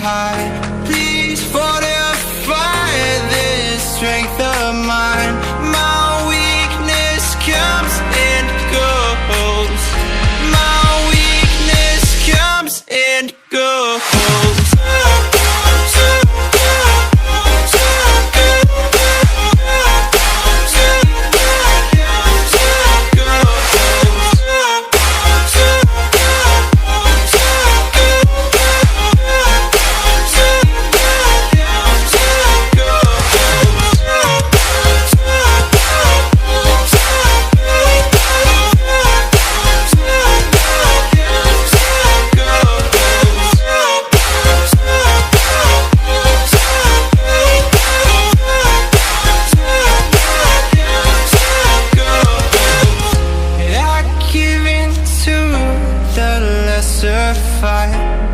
high. Please fortify this strength of mine. My weakness comes and goes. My weakness comes and goes. Fight.